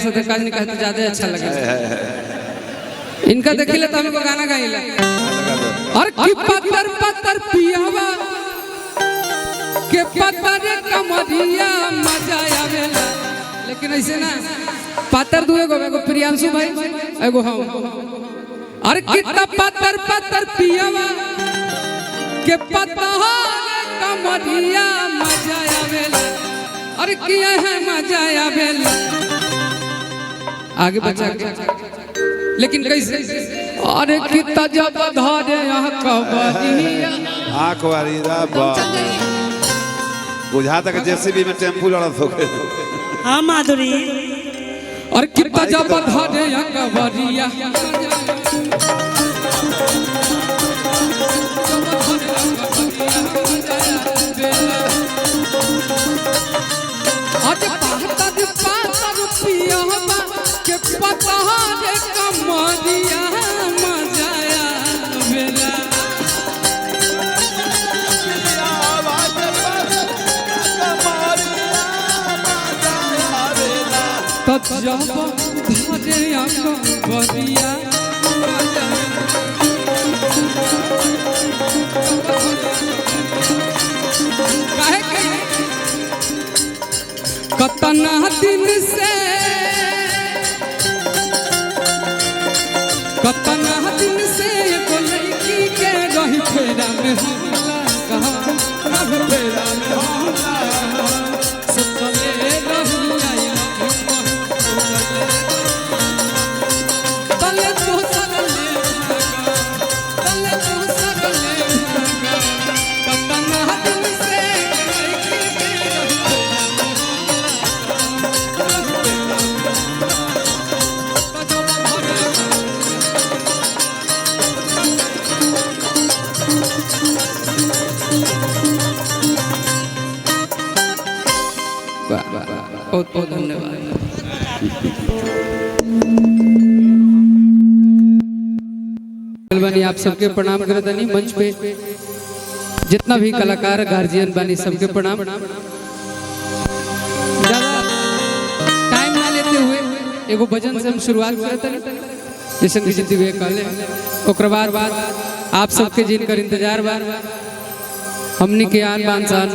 काज नहीं कहते ज्यादा अच्छा लगे। इनका देखिले तो हमको गाना गाइला और की पत्थर पत्थर पियावा के पत्थर कमरिया मजा आवेला। लेकिन ऐसे ना पत्थर दुए गो एगो प्रियांशु भाई एगो हम और कितना पत्थर पत्थर पियावा के पत्थर कमरिया मजा आवेला और किया है मजा आवेला। आगे बचा के लेकिन कैसे अरे कितना जब धरे कबरिया आकवारी दा बा बुझा तक जेसीबी में टेम्पू लड़त हो गए। हां माधुरी और कितना जब धरे कबरिया आज पातर पातर पियावा के पता रे कमरिया मजा आवेला। तब जब धरे कमरिया काहे के कतना दिन से एगो लड़की के रही फेरा में हमला कहा फेरा में हमला सोचले रही आई तले तो सगले कतना दिन से लड़की के रही बहुत बहुत धन्यवाद। आप सबके प्रणाम करतनी मंच पे जितना भी कलाकार गार्जियन बानी सबके प्रणाम। ज्यादा टाइम ना लेते हुए एगो भजन से हम शुरुआत करतनी जैसे कि जितने हुए कहले ओकर बाद आप सबके जिनकर इंतजार बा हमनी के आन बान शान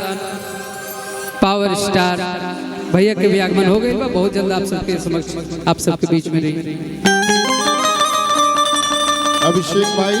पावर स्टार भैया के भी आगमन हो गए। बहुत जल्द आप सबके समक्ष आप सबके बीच में रही अभिषेक भाई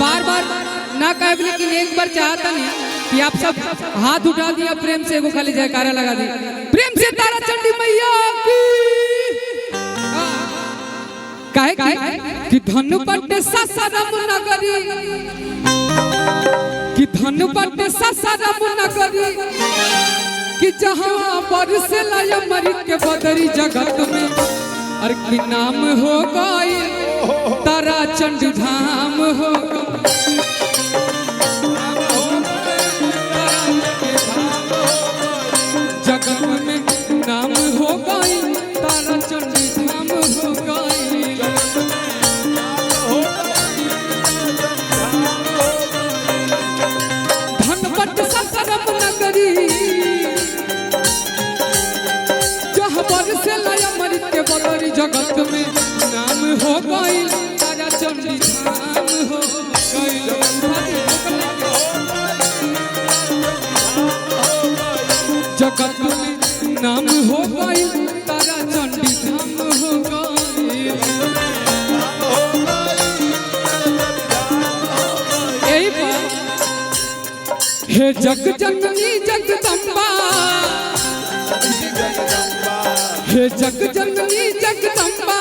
बार बार ना कहे लेकिन एक बार चाहता नहीं कि आप सब हाथ उठा दिया प्रेम से एगो खाली जयकारा लगा दी प्रेम से तारा चंडी मैया की काहे कि धनु पट्टे सासाराम नगरी कि धनु पट्टे सासाराम नगरी कि जहां बरसे लाया मरी के बदरी जगत में और कि नाम हो गई तारा चंडी धाम हो जगत में नाम हो गई तारा चंडी धाम हो गई। धनपट सासाराम नगरी जहाँ बरसे लाया मृत के बदरी जगत में नाम हो गई तारा चंडी धाम हो गई। जगत में नाम हो गई तारा चंडी धाम हो गई। यही बात हे जग जननी जगदम्बा हे जग जननी जगदम्बा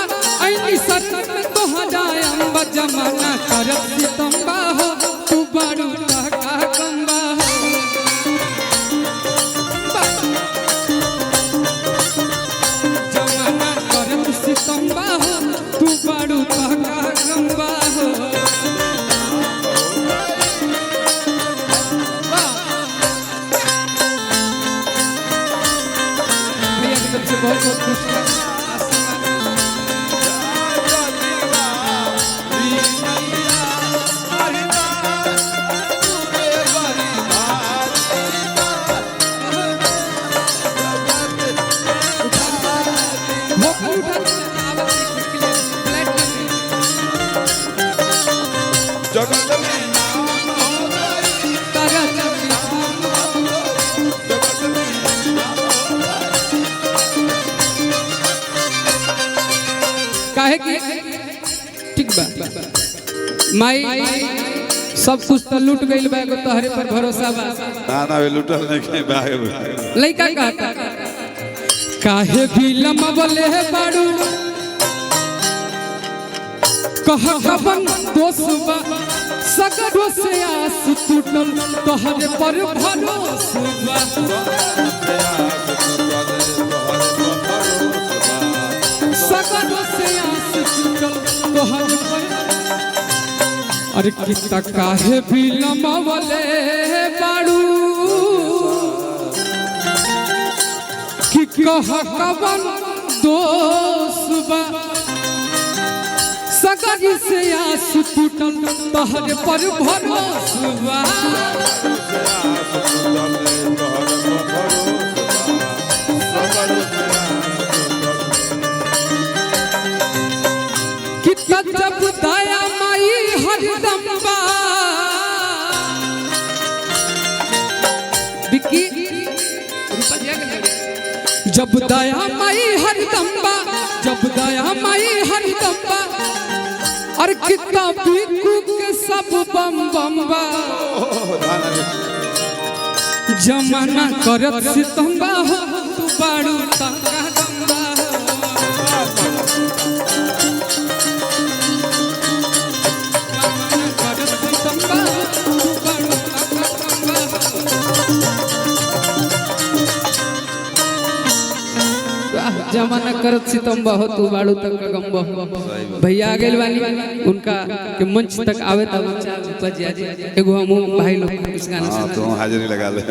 ऐनी सतत तोहरा अम्बा जमाना करत सितम्बा हो तू बारू का गंबा जमाना करत सितम्बा हो तू बारू का गंबा हो बहुत बहुत खुशी काहे की ठीक बा माई सब कुछ तो लूट गइल बा एगो तोहरे पर भरोसा बा ना वे लूटल नहीं कहीं भाग लइका कहता काहे भी लमबले बाड़ू कह कबन दोसबा सगरो से आस टूटल तोहरे पर भरोसा बा सगरो से आस टूटल तोहरे पर अरे कितना काहे भी लमबले बाड़ू कि कह कबन दोसबा सगरी से आस टूटल तोहरे पर भरोसा कितना जब दया माई हरदम बा विकी जब दया माई हरदम बा जब दया माई हरदम बा और कितना बिकू के सब बम बम बा जमाना करत सितम्बा हो तू बाड़ू ताका गंबा जमाना करत सितम्बा हो तू बाड़ू ताका गंबा जमाना करत सितम्बा हो तू बाड़ू तक गंबा भैया आ गइल बानी उनका के मंच तक आवे तब एगो हम भाई लोग इस गाना से तो हाजिरी लगा ले